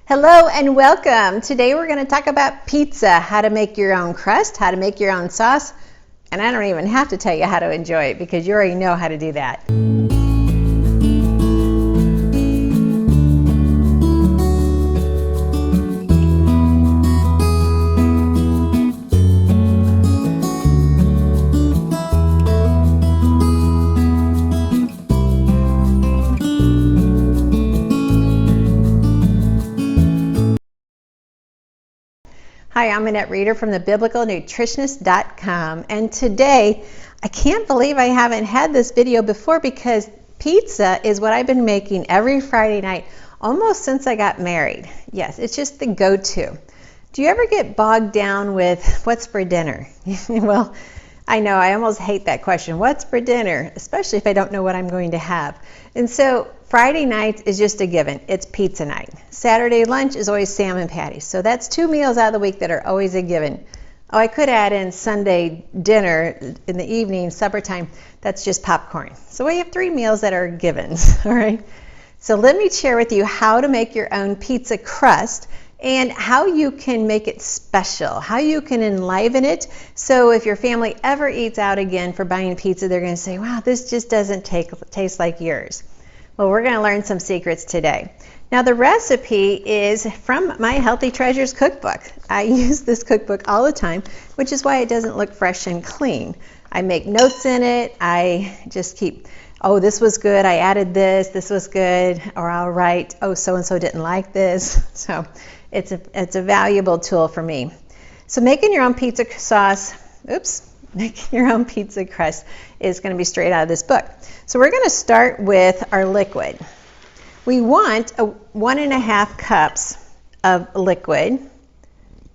Hello and welcome. Today we're going to talk about pizza, how to make your own crust, how to make your own sauce, and I don't even have to tell you how to enjoy it because you already know how to do that. Hi, I'm Annette Reeder from thebiblicalnutritionist.com, and today I can't believe I haven't had this video before because pizza is what I've been making every Friday night almost since I got married. Yes, it's just the go-to. Do you ever get bogged down with what's for dinner? Well, I know I almost hate that question. What's for dinner? Especially if I don't know what I'm going to have. And so Friday night is just a given. It's pizza night. Saturday lunch is always salmon patties. So that's 2 meals out of the week that are always a given. Oh, I could add in Sunday dinner in the evening, supper time. That's just popcorn. So we have 3 meals that are givens, all right? So let me share with you how to make your own pizza crust and how you can make it special, how you can enliven it. So if your family ever eats out again for buying pizza, they're going to say, wow, this just doesn't taste like yours. Well, we're going to learn some secrets today. Now the recipe is from my Healthy Treasures cookbook. I use this cookbook all the time, which is why it doesn't look fresh and clean. I make notes in it. I just keep, oh, this was good, I added this was good, or I'll write, oh, so-and-so didn't like this. So it's a valuable tool for me. So making your own pizza sauce, making your own pizza crust is going to be straight out of this book. So we're going to start with our liquid. We want 1.5 cups of liquid,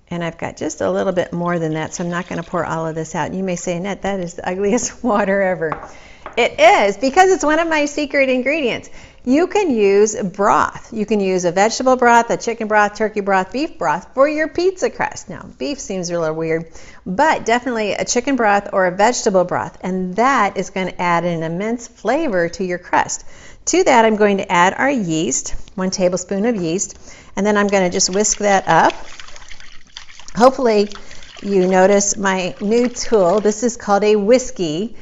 and I've got just a little bit more than that, so I'm not going to pour all of this out. You may say, Annette, that is the ugliest water ever. It is, because it's one of my secret ingredients. You can use broth. You can use a vegetable broth, a chicken broth, turkey broth, beef broth for your pizza crust. Now, beef seems a little weird, but definitely a chicken broth or a vegetable broth, and that is going to add an immense flavor to your crust. To that, I'm going to add our yeast, 1 tablespoon of yeast, and then I'm going to just whisk that up. Hopefully, you notice my new tool. This is called a whiskey.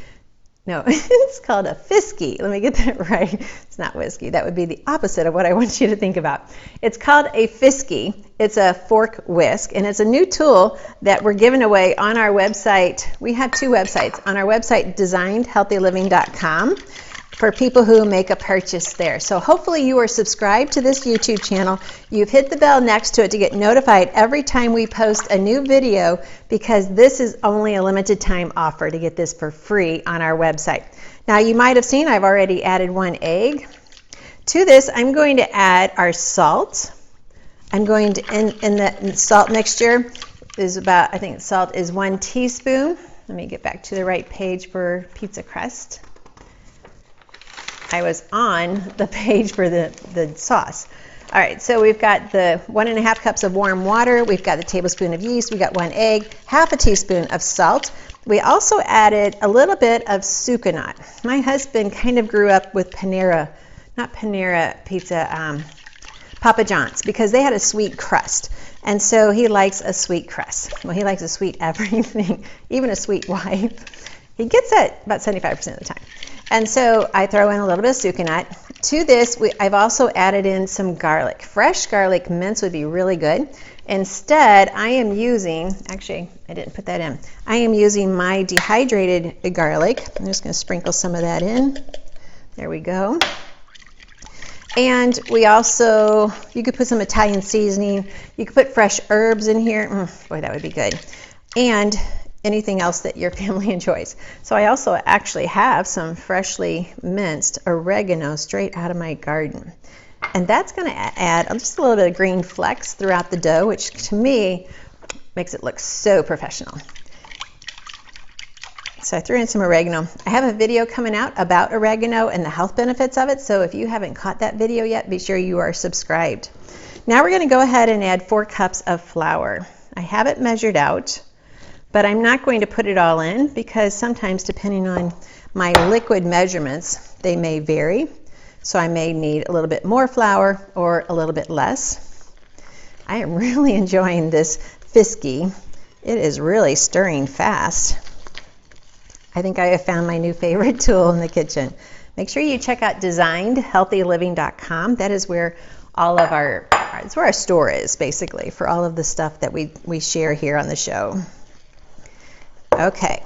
No, it's called a fisky. Let me get that right. It's not whiskey. That would be the opposite of what I want you to think about. It's called a fisky. It's a fork whisk, and it's a new tool that we're giving away on our website. We have 2 websites. On our website, designedhealthyliving.com, for people who make a purchase there. So hopefully you are subscribed to this YouTube channel. You've hit the bell next to it to get notified every time we post a new video, because this is only a limited time offer to get this for free on our website. Now you might have seen I've already added 1 egg. To this I'm going to add our salt. I'm going to, in the salt mixture is about, I think salt is 1 teaspoon. Let me get back to the right page for pizza crust. I was on the page for the sauce. All right, so we've got the 1.5 cups of warm water. We've got the tablespoon of yeast. We got 1 egg, 1/2 teaspoon of salt. We also added a little bit of sucanat. My husband kind of grew up with Panera, not Panera pizza, Papa John's, because they had a sweet crust. And so he likes a sweet crust. Well, he likes a sweet everything, even a sweet wife. He gets it about 75% of the time. And so I throw in a little bit of sucanat. To this, I've also added in some garlic. Fresh garlic mince would be really good. Instead, I am using, actually, I didn't put that in. I am using my dehydrated garlic. I'm just going to sprinkle some of that in. There we go. And we also, you could put some Italian seasoning. You could put fresh herbs in here. Boy, that would be good. And anything else that your family enjoys. So I also actually have some freshly minced oregano straight out of my garden. And that's going to add just a little bit of green flecks throughout the dough, which to me makes it look so professional. So I threw in some oregano. I have a video coming out about oregano and the health benefits of it, so if you haven't caught that video yet, be sure you are subscribed. Now we're going to go ahead and add 4 cups of flour. I have it measured out, but I'm not going to put it all in because sometimes, depending on my liquid measurements, they may vary. So I may need a little bit more flour or a little bit less. I am really enjoying this Fisky. It is really stirring fast. I think I have found my new favorite tool in the kitchen. Make sure you check out designedhealthyliving.com. That is where all of it's where our store is, basically, for all of the stuff that we share here on the show. Okay.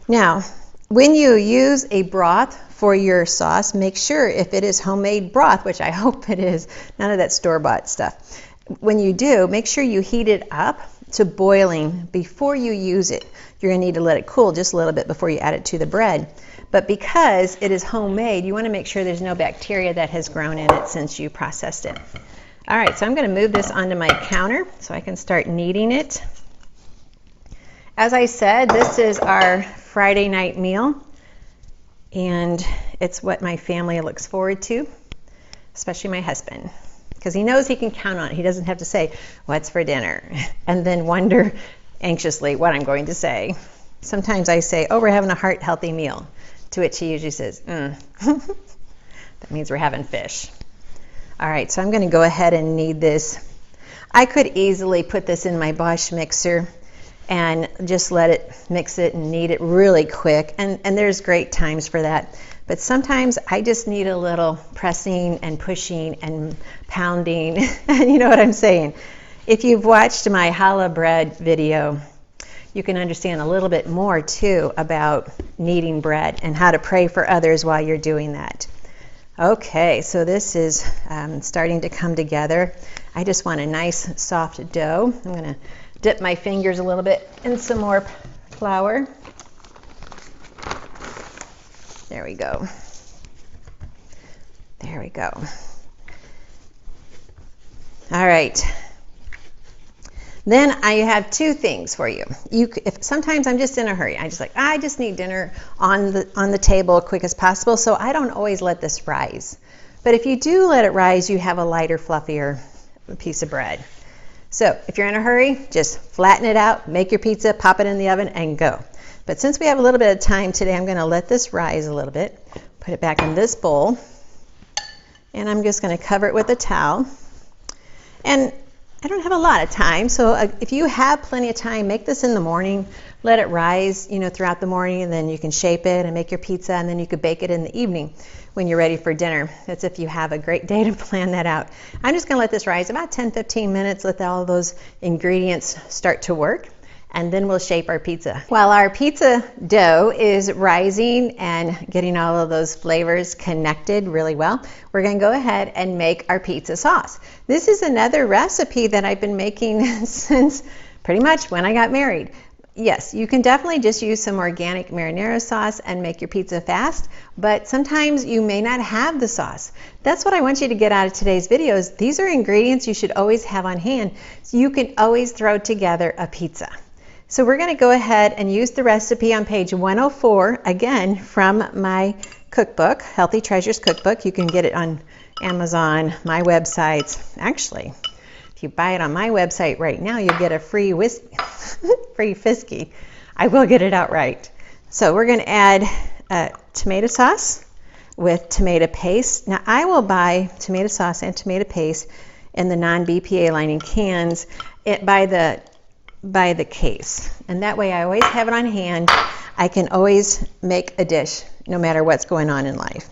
Now, when you use a broth for your sauce, make sure if it is homemade broth, which I hope it is, none of that store-bought stuff. When you do, make sure you heat it up to boiling before you use it. You're going to need to let it cool just a little bit before you add it to the bread. But because it is homemade, you want to make sure there's no bacteria that has grown in it since you processed it. All right, so I'm going to move this onto my counter so I can start kneading it. As I said, this is our Friday night meal, and it's what my family looks forward to, especially my husband, because he knows he can count on it. He doesn't have to say, "What's for dinner?" and then wonder anxiously what I'm going to say. Sometimes I say, "Oh, we're having a heart-healthy meal," to which he usually says, That means we're having fish. All right, so I'm going to go ahead and knead this. I could easily put this in my Bosch mixer and just let it mix it and knead it really quick, and there's great times for that. But sometimes I just need a little pressing and pushing and pounding, and you know what I'm saying. If you've watched my challah bread video, you can understand a little bit more too about kneading bread and how to pray for others while you're doing that. Okay, so this is starting to come together. I just want a nice soft dough. I'm going to dip my fingers a little bit in some more flour. There we go. There we go. All right. Then I have two things for you. If sometimes I'm just in a hurry. I just need dinner on the table quick as possible, so I don't always let this rise. But if you do let it rise, you have a lighter, fluffier piece of bread. So if you're in a hurry, just flatten it out, make your pizza, pop it in the oven, and go. But since we have a little bit of time today, I'm going to let this rise a little bit, put it back in this bowl, and I'm just going to cover it with a towel. And I don't have a lot of time, so if you have plenty of time, make this in the morning, let it rise, throughout the morning, and then you can shape it and make your pizza, and then you could bake it in the evening when you're ready for dinner. That's if you have a great day to plan that out. I'm just going to let this rise about 10-15 minutes, let all those ingredients start to work, and then we'll shape our pizza. While our pizza dough is rising and getting all of those flavors connected really well, we're going to go ahead and make our pizza sauce. This is another recipe that I've been making since pretty much when I got married. Yes, you can definitely just use some organic marinara sauce and make your pizza fast, but sometimes you may not have the sauce. That's what I want you to get out of today's videos. These are ingredients you should always have on hand, so you can always throw together a pizza. So we're going to go ahead and use the recipe on page 104, again, from my cookbook, Healthy Treasures Cookbook. You can get it on Amazon, my websites. Actually, if you buy it on my website right now, you'll get a free Fisky. I will get it outright. So we're going to add tomato sauce with tomato paste. Now I will buy tomato sauce and tomato paste in the non-BPA lining cans by the case, and that way I always have it on hand. I can always make a dish no matter what's going on in life.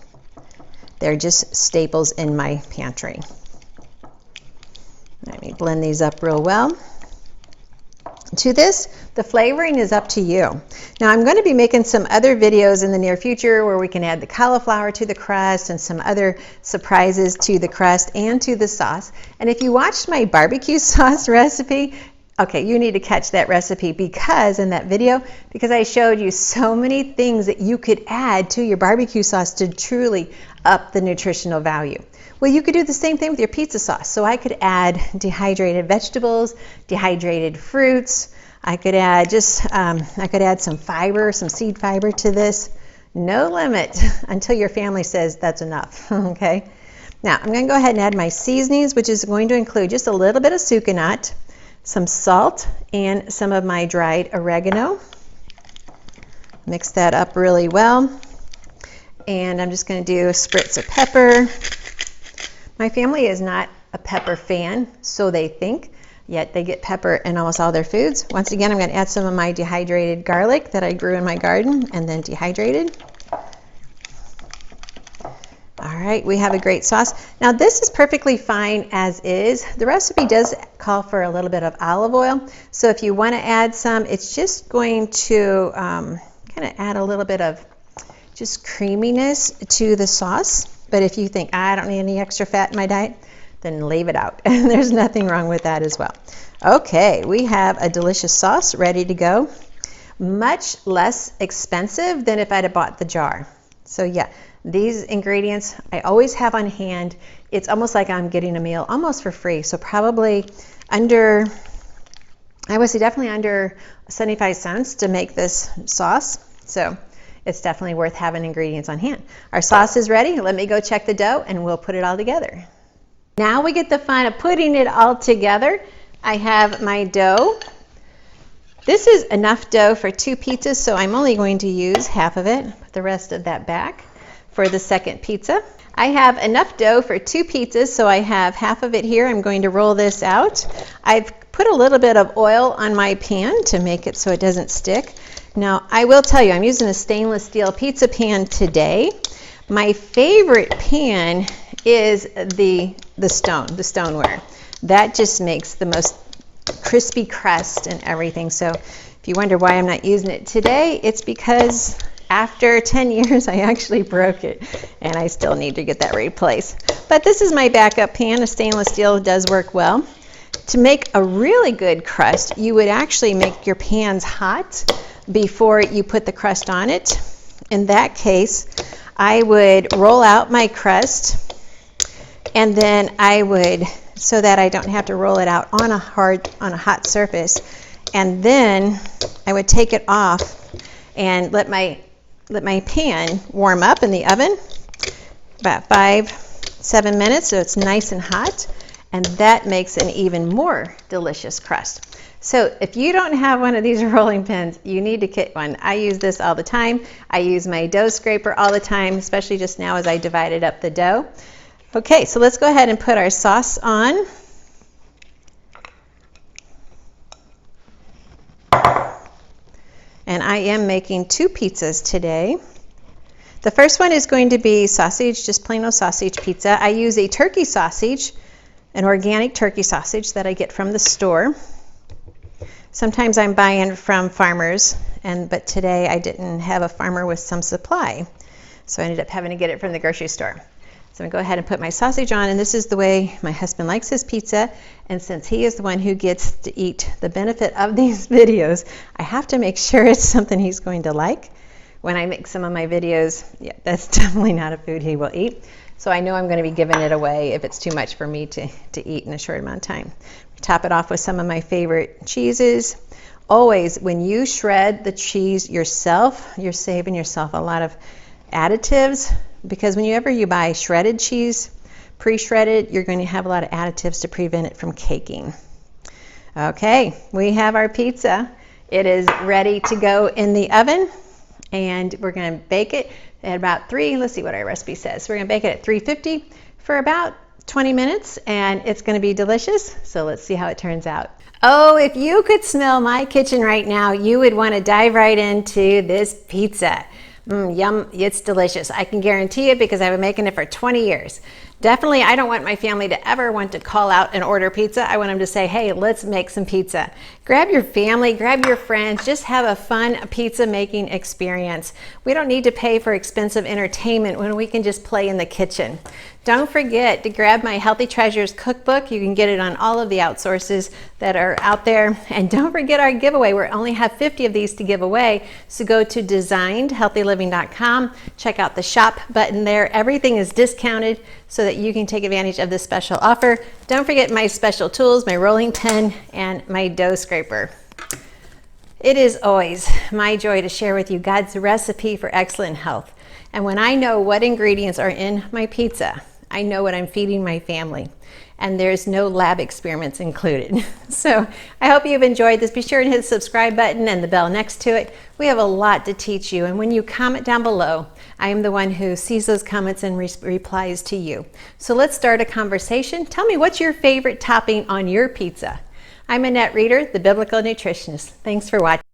They're just staples in my pantry. Let me blend these up real well. To this, the flavoring is up to you. Now I'm going to be making some other videos in the near future where we can add the cauliflower to the crust and some other surprises to the crust and to the sauce. And if you watched my barbecue sauce recipe, okay, you need to catch that recipe because I showed you so many things that you could add to your barbecue sauce to truly up the nutritional value. Well, you could do the same thing with your pizza sauce. So I could add dehydrated vegetables, dehydrated fruits. I could add some fiber, some seed fiber to this. No limit until your family says that's enough, okay? Now, I'm going to go ahead and add my seasonings, which is going to include just a little bit of sucanat, some salt, and some of my dried oregano. Mix that up really well. And I'm just going to do a spritz of pepper. My family is not a pepper fan, so they think, yet they get pepper in almost all their foods. Once again, I'm going to add some of my dehydrated garlic that I grew in my garden and then dehydrated. All right, we have a great sauce. Now this is perfectly fine as is. The recipe does call for a little bit of olive oil. So if you want to add some, it's just going to kind of add a little bit of just creaminess to the sauce. But if you think, I don't need any extra fat in my diet, then leave it out. And there's nothing wrong with that as well. Okay, we have a delicious sauce ready to go. Much less expensive than if I'd have bought the jar. So yeah, these ingredients I always have on hand. It's almost like I'm getting a meal almost for free. So probably under, I would say definitely under 75 cents to make this sauce. So it's definitely worth having ingredients on hand. Our sauce is ready. Let me go check the dough and we'll put it all together. Now we get the fun of putting it all together. I have my dough. This is enough dough for 2 pizzas, so I'm only going to use half of it, put the rest of that back for the second pizza. I have enough dough for 2 pizzas, so I have half of it here. I'm going to roll this out. I've put a little bit of oil on my pan to make it so it doesn't stick. Now, I will tell you, I'm using a stainless steel pizza pan today. My favorite pan is the stoneware. That just makes the most crispy crust and everything. So if you wonder why I'm not using it today, it's because after 10 years I actually broke it and I still need to get that replaced. But this is my backup pan. A stainless steel does work well. To make a really good crust, you would actually make your pans hot before you put the crust on it. In that case, I would roll out my crust and then I would, so that I don't have to roll it out on a hot surface, and then I would take it off and let my pan warm up in the oven about 5-7 minutes, so it's nice and hot, and that makes an even more delicious crust. So if you don't have one of these rolling pins, you need to get one. I use this all the time. I use my dough scraper all the time, especially just now as I divided up the dough. Okay, so let's go ahead and put our sauce on. And I am making 2 pizzas today. The first one is going to be sausage, just plain old sausage pizza. I use a turkey sausage, an organic turkey sausage that I get from the store. Sometimes I'm buying from farmers, but today I didn't have a farmer with some supply. So I ended up having to get it from the grocery store. So I'm going to go ahead and put my sausage on, and this is the way my husband likes his pizza. And since he is the one who gets to eat the benefit of these videos, I have to make sure it's something he's going to like. When I make some of my videos, yeah, that's definitely not a food he will eat. So I know I'm going to be giving it away if it's too much for me to eat in a short amount of time. Top it off with some of my favorite cheeses. Always, when you shred the cheese yourself, you're saving yourself a lot of additives, because whenever you buy shredded cheese, pre-shredded, you're going to have a lot of additives to prevent it from caking. Okay, we have our pizza. It is ready to go in the oven, and we're going to bake it at about let's see what our recipe says. We're going to bake it at 350 for about 20 minutes, and it's going to be delicious. So let's see how it turns out. Oh, if you could smell my kitchen right now, you would want to dive right into this pizza. Yum, it's delicious. I can guarantee it because I've been making it for 20 years. Definitely, I don't want my family to ever want to call out and order pizza. I want them to say, hey, let's make some pizza. Grab your family, grab your friends, just have a fun pizza making experience. We don't need to pay for expensive entertainment when we can just play in the kitchen. Don't forget to grab my Healthy Treasures cookbook. You can get it on all of the outsources that are out there. And don't forget our giveaway. We only have 50 of these to give away. So go to designedhealthyliving.com. Check out the shop button there. Everything is discounted so that you can take advantage of this special offer. Don't forget my special tools, my rolling pin, and my dough scraper. It is always my joy to share with you God's recipe for excellent health. And when I know what ingredients are in my pizza, I know what I'm feeding my family. And there's no lab experiments included. So I hope you've enjoyed this. Be sure to hit the subscribe button and the bell next to it. We have a lot to teach you. And when you comment down below I am the one who sees those comments and replies to you. So let's start a conversation. Tell me, what's your favorite topping on your pizza? I'm Annette Reeder, the Biblical Nutritionist. Thanks for watching.